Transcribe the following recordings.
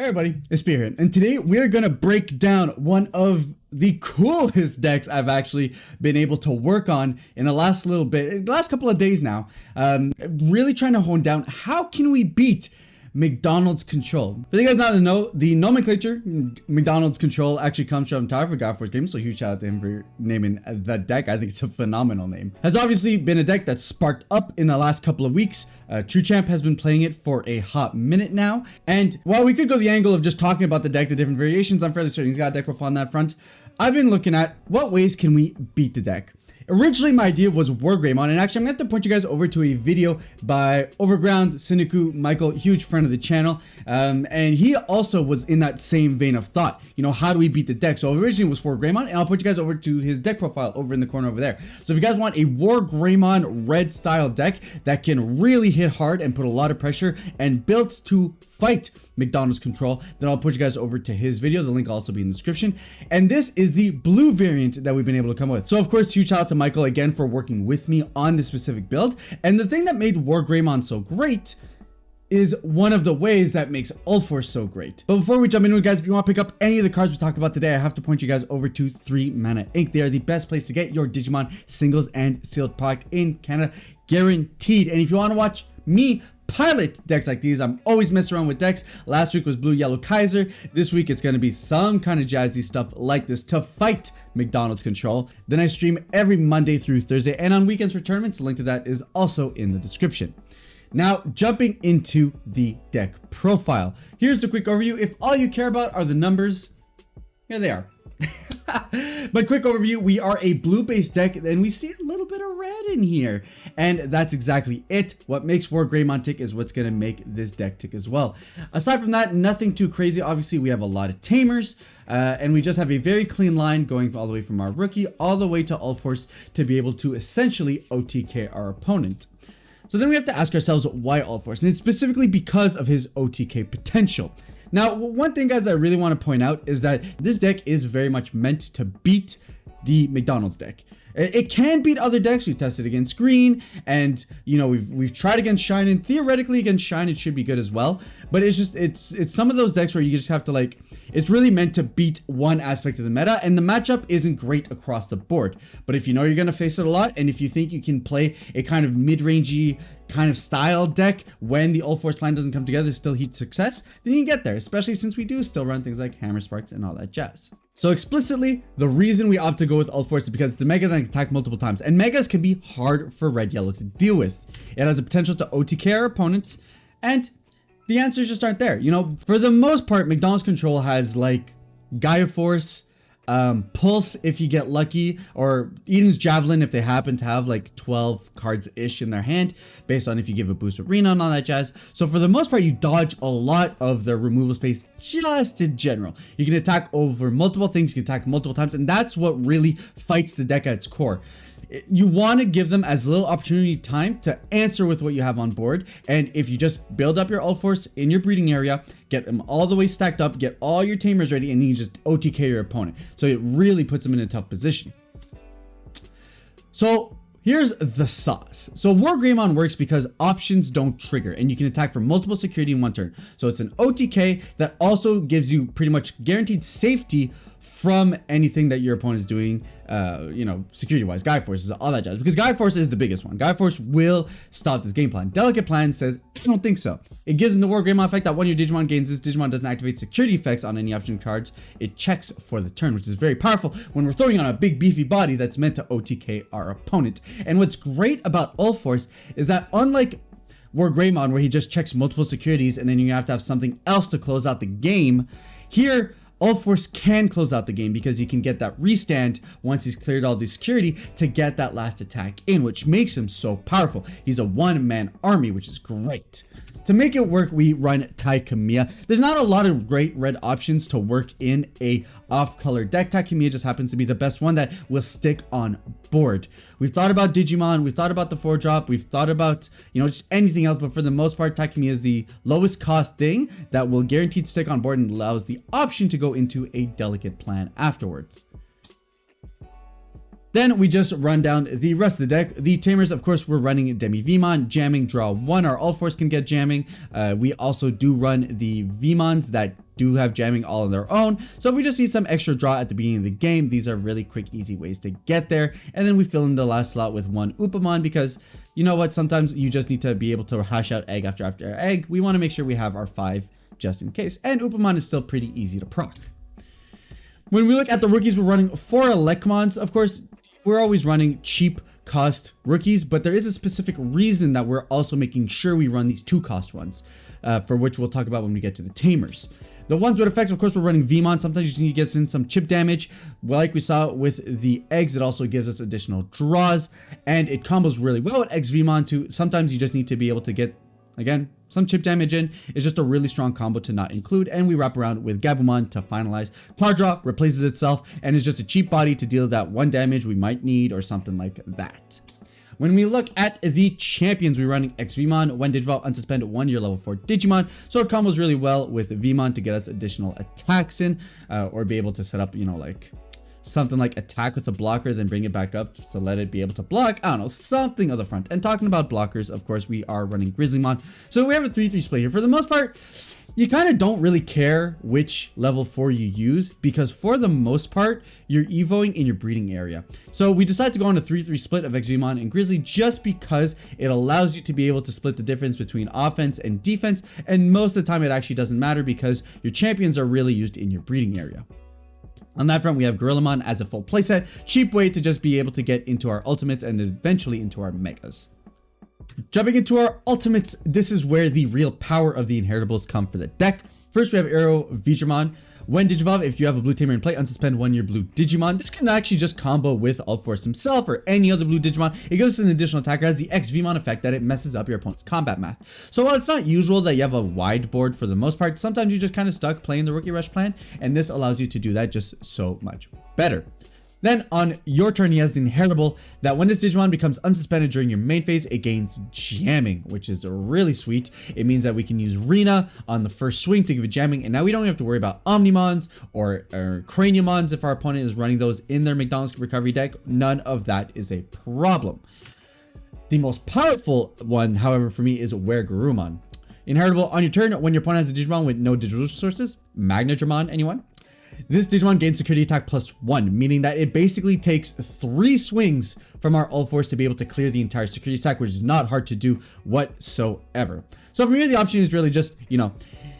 Hey everybody, it's Spear here, and today we're gonna break down one of the coolest decks I've actually been able to work on in the last couple of days now. Really trying to hone down how can we beat McDonald's control. For you guys not to know, the nomenclature McDonald's control actually comes from Thur for God Force Games, so huge shout out to him for naming the deck. I think it's a phenomenal name. Has obviously been a deck that's sparked up in the last couple of weeks. True Champ has been playing it for a hot minute now, and while we could go the angle of just talking about the deck, the different variations, I'm fairly certain he's got a deck profile on that front. I've been looking at what ways can we beat the deck. Originally, my idea was WarGreymon, and actually, I'm going to have to point you guys over to a video by Overground, Siniku, Michael, huge friend of the channel, and he also was in that same vein of thought. You know, how do we beat the deck? So originally it was WarGreymon, and I'll put you guys over to his deck profile over in the corner over there. So if you guys want a WarGreymon red style deck that can really hit hard and put a lot of pressure and built to fight McDonald's control, then I'll put you guys over to his video. The link will also be in the description. And this is the blue variant that we've been able to come up with. So of course, huge shout out to Michael again for working with me on this specific build. And the thing that made WarGreymon so great is one of the ways that makes Ulforce so great. But before we jump into it, guys, if you want to pick up any of the cards we talked about today, I have to point you guys over to 3 Mana Inc. They are the best place to get your Digimon singles and sealed product in Canada, guaranteed. And if you want to watch me pilot decks like these, I'm always messing around with decks. Last week was Blue Yellow Kaiser. This week it's going to be some kind of jazzy stuff like this to fight McDonald's control. Then I stream every Monday through Thursday and on weekends for tournaments. The link to that is also in the description. Now, jumping into the deck profile. Here's a quick overview. If all you care about are the numbers, here they are. But quick overview, we are a blue-based deck, and we see a little bit of red in here. And that's exactly it. What makes WarGreymon tick is what's going to make this deck tick as well. Aside from that, nothing too crazy. Obviously, we have a lot of tamers, and we just have a very clean line going all the way from our rookie all the way to Ulforce to be able to essentially OTK our opponent. So then we have to ask ourselves, why Ulforce? And it's specifically because of his OTK potential. Now, one thing, guys, I really want to point out is that this deck is very much meant to beat the McDonald's deck. It can beat other decks. We've tested against Green, and you know we've tried against Shine, and theoretically against Shine it should be good as well. But it's just it's some of those decks where you just have to like, it's really meant to beat one aspect of the meta, and the matchup isn't great across the board. But if you know you're gonna face it a lot, and if you think you can play a kind of mid-rangey kind of style deck when the Ulforce plan doesn't come together, still heat success, then you can get there, especially since we do still run things like Hammer Sparks and all that jazz. So explicitly, the reason we opt to go with Ulforce is because it's a mega that can attack multiple times, and megas can be hard for red-yellow to deal with. It has the potential to OTK our opponent, and the answers just aren't there. You know, for the most part, McDonald's control has like Gaia Force, Pulse if you get lucky, or Eden's Javelin if they happen to have like 12 cards-ish in their hand, based on if you give a boost with Rena and all that jazz. So for the most part, you dodge a lot of the removal space just in general. You can attack over multiple things, you can attack multiple times, and that's what really fights the deck at its core. You want to give them as little opportunity time to answer with what you have on board, and if you just build up your Ulforce in your breeding area, get them all the way stacked up, get all your tamers ready, and you just OTK your opponent. So it really puts them in a tough position. So here's the sauce. So WarGreymon works because options don't trigger, and you can attack for multiple security in one turn. So it's an OTK that also gives you pretty much guaranteed safety from anything that your opponent is doing, you know, security-wise, Gaia Force is all that jazz, because Gaia Force is the biggest one. Gaia Force will stop this game plan. Delicate Plan says, I don't think so. It gives them the WarGreymon effect that when your Digimon gains this, Digimon doesn't activate security effects on any option cards. It checks for the turn, which is very powerful when we're throwing on a big beefy body that's meant to OTK our opponent. And what's great about Ulforce is that unlike WarGreymon, where he just checks multiple securities and then you have to have something else to close out the game, here Ulforce can close out the game because he can get that restand once he's cleared all the security to get that last attack in, which makes him so powerful. He's a one-man army, which is great. To make it work, we run Tai Kamiya. There's not a lot of great red options to work in a off-color deck. Tai Kamiya just happens to be the best one that will stick on board. We've thought about Digimon, we've thought about the 4-drop, we've thought about, you know, just anything else, but for the most part, Tai Kamiya is the lowest cost thing that will guaranteed stick on board and allows the option to go into a delicate plan afterwards. Then we just run down the rest of the deck. The tamers, of course, we're running Demi-Veemon, jamming, draw 1. Our Ulforce can get jamming. We also do run the Veemons that do have jamming all on their own. So we just need some extra draw at the beginning of the game. These are really quick, easy ways to get there. And then we fill in the last slot with 1 Upamon because you know what? Sometimes you just need to be able to hash out egg after egg. We want to make sure we have our 5 just in case. And Upamon is still pretty easy to proc. When we look at the rookies, we're running 4 Electromons. Of course, we're always running cheap cost rookies, but there is a specific reason that we're also making sure we run these 2 cost ones, for which we'll talk about when we get to the tamers. The ones with effects, of course, we're running Veemon. Sometimes you just need to get in some chip damage. Like we saw with the eggs, it also gives us additional draws, and it combos really well with X Veemon too. Sometimes you just need to be able to get, again, some chip damage in. Is just a really strong combo to not include, and we wrap around with Gabumon to finalize. Cloud Draw replaces itself and is just a cheap body to deal that 1 damage we might need or something like that. When we look at the champions, we're running X Veemon, when Digivolve, unsuspend 1 year level 4 Digimon. So it combos really well with Veemon to get us additional attacks in, or be able to set up, you know, like something like attack with a blocker, then bring it back up to let it be able to block. I don't know, something of the front. And talking about blockers, of course, we are running Grizzlymon. So we have a 3-3 split here. For the most part, you kind of don't really care which level 4 you use because for the most part, you're evoing in your breeding area. So we decided to go on a 3-3 split of X-Veemon and Grizzly just because it allows you to be able to split the difference between offense and defense. And most of the time, it actually doesn't matter because your champions are really used in your breeding area. On that front, we have Gorillamon as a full playset, cheap way to just be able to get into our ultimates and eventually into our megas. Jumping into our ultimates, this is where the real power of the inheritables come for the deck. First, we have UlforceVeedramon. When Digivolve, if you have a blue tamer in play, unsuspend 1 year blue Digimon. This can actually just combo with Ulforce himself or any other blue Digimon. It gives us an additional attacker. It has the X Veemon effect that it messes up your opponent's combat math. So while it's not usual that you have a wide board for the most part, sometimes you're just kind of stuck playing the Rookie Rush plan, and this allows you to do that just so much better. Then on your turn, he has the inheritable that when this Digimon becomes unsuspended during your main phase, it gains jamming, which is really sweet. It means that we can use Rena on the first swing to give it jamming, and now we don't have to worry about Omnimons or Craniumons if our opponent is running those in their McDonald's recovery deck. None of that is a problem. The most powerful one, however, for me is Wergarumon. Inheritable on your turn, when your opponent has a Digimon with no digital resources, Magnadramon, anyone? This Digimon gains security attack +1, meaning that it basically takes 3 swings from our Ulforce to be able to clear the entire security stack, which is not hard to do whatsoever. So for me, the option is really just, you know,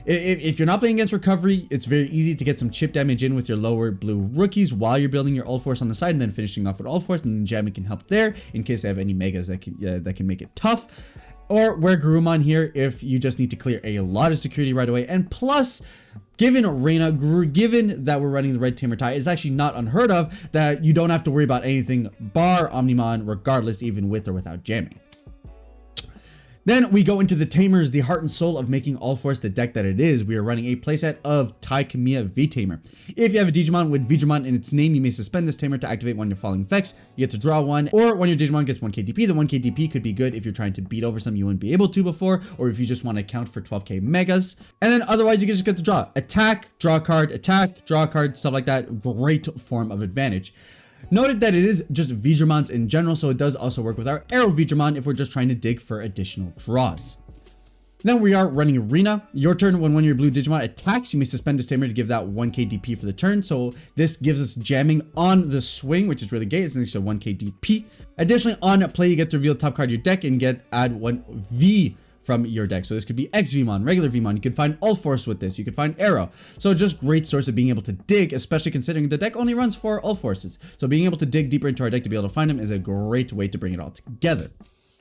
if you're not playing against recovery, it's very easy to get some chip damage in with your lower blue rookies while you're building your Ulforce on the side and then finishing off with Ulforce, and then jamming can help there in case they have any megas that can make it tough. Or Wergarumon here if you just need to clear a lot of security right away. And plus, given that we're running the Red Tamer tie, it's actually not unheard of that you don't have to worry about anything bar Omnimon regardless, even with or without jamming. Then we go into the Tamers, the heart and soul of making Ulforce the deck that it is. We are running a playset of Taikamiya V-Tamer. If you have a Digimon with Veedramon in its name, you may suspend this Tamer to activate one of your following effects. You get to draw 1, or when your Digimon gets 1k DP, the 1k DP could be good if you're trying to beat over some you wouldn't be able to before, or if you just want to count for 12k megas. And then otherwise, you can just get to draw. Attack, draw a card, attack, draw a card, stuff like that. Great form of advantage. Noted that it is just Veedramons in general, so it does also work with our Arrow Veedramon if we're just trying to dig for additional draws. Then we are running Arena. Your turn, when one of your blue Digimon attacks, you may suspend this Tamer to give that 1k DP for the turn. So this gives us jamming on the swing, which is really great. It's an extra 1k DP. Additionally, on play, you get to reveal top card of your deck and add 1 V from your deck. So this could be X Veemon, regular Veemon. You could find Ulforce with this. You could find Arrow. So just great source of being able to dig, especially considering the deck only runs 4 Ulforces. So being able to dig deeper into our deck to be able to find them is a great way to bring it all together.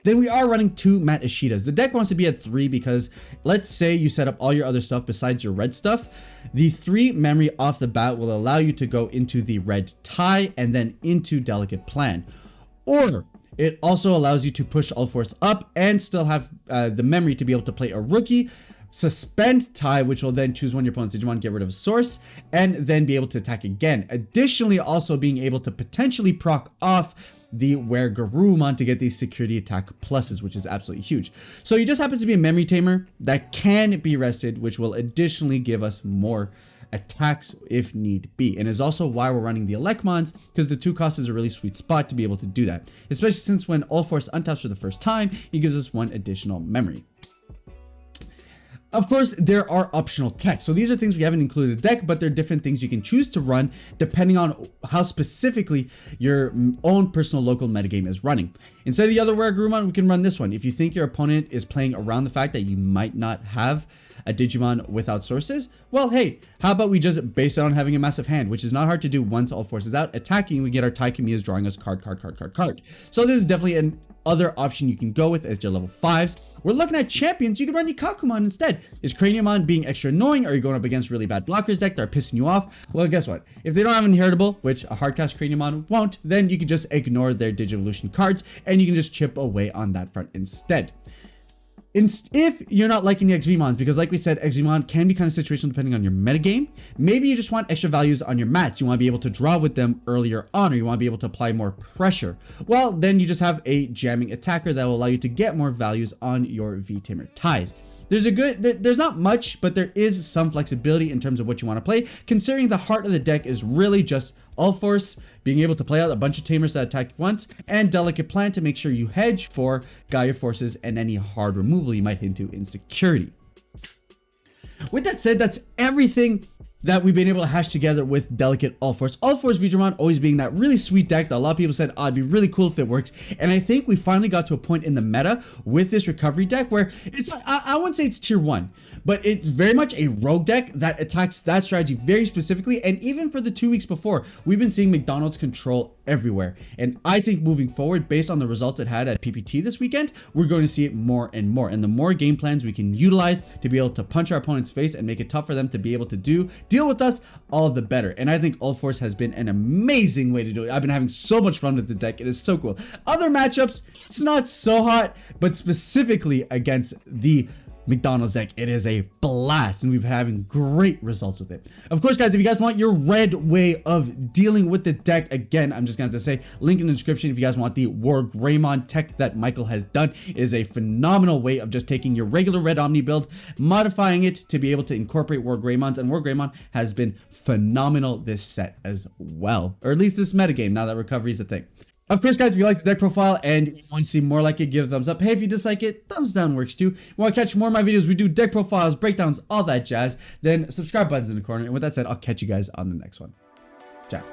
Then we are running 2 Matt Ishidas. The deck wants to be at 3 because let's say you set up all your other stuff besides your red stuff. The 3 memory off the bat will allow you to go into the red tie and then into Delicate Plan. Or it also allows you to push Ulforce up and still have the memory to be able to play a rookie, suspend tie, which will then choose one of your opponent's Digimon, get rid of a source, and then be able to attack again. Additionally, also being able to potentially proc off the Wergarumon to get these security attack pluses, which is absolutely huge. So he just happens to be a memory tamer that can be rested, which will additionally give us more attacks if need be. And is also why we're running the Elecmons, because the 2 cost is a really sweet spot to be able to do that. Especially since when Ulforce untaps for the first time, he gives us 1 additional memory. Of course, there are optional techs. So these are things we haven't included in the deck, but they're different things you can choose to run depending on how specifically your own personal local metagame is running. Instead of the other Agumon, we can run this one. If you think your opponent is playing around the fact that you might not have a Digimon without sources, well, hey, how about we just base it on having a massive hand, which is not hard to do once Ulforce is out. Attacking, we get our Taikamias drawing us card. So this is definitely an other option you can go with as your level 5s. We're looking at champions. You can run Kakumon instead. Is Craniumon being extra annoying? Are you going up against really bad blockers deck that are pissing you off? Well, guess what? If they don't have an inheritable, which a hardcast Craniumon won't, then you can just ignore their Digivolution cards and you can just chip away on that front instead. If you're not liking the XVmons, because like we said, XVmon can be kind of situational depending on your metagame, maybe you just want extra values on your mats. You want to be able to draw with them earlier on, or you want to be able to apply more pressure. Well, then you just have a jamming attacker that will allow you to get more values on your V-Tamer ties. There's not much, but there is some flexibility in terms of what you want to play, considering the heart of the deck is really just Ulforce, being able to play out a bunch of tamers that attack once, and Delicate Plan to make sure you hedge for Gaia Forces and any hard removal you might hint to insecurity. With that said, that's everything that we've been able to hash together with Delicate Ulforce. UlforceVeedramon always being that really sweet deck that a lot of people said, oh, it'd be really cool if it works. And I think we finally got to a point in the meta with this recovery deck where it's, I wouldn't say it's tier 1, but it's very much a rogue deck that attacks that strategy very specifically. And even for the 2 weeks before, we've been seeing McDonald's control everywhere. And I think moving forward, based on the results it had at PPT this weekend, we're going to see it more and more. And the more game plans we can utilize to be able to punch our opponent's face and make it tough for them to be able to deal with us, all the better. And I think Ulforce has been an amazing way to do it. I've been having so much fun with the deck. It is so cool. Other matchups, it's not so hot, but specifically against the McDonald's deck, it is a blast, and we've been having great results with it. Of course, guys, if you guys want your red way of dealing with the deck, again, I'm just going to have to say, link in the description if you guys want the Wargreymon tech that Michael has done. It is a phenomenal way of just taking your regular red Omni build, modifying it to be able to incorporate Wargreymons, and Wargreymon has been phenomenal this set as well, or at least this metagame, now that recovery is a thing. Of course, guys, if you like the deck profile and you want to see more like it, give it a thumbs up. Hey, if you dislike it, thumbs down works too. If you want to catch more of my videos, we do deck profiles, breakdowns, all that jazz, then subscribe button's in the corner. And with that said, I'll catch you guys on the next one. Ciao.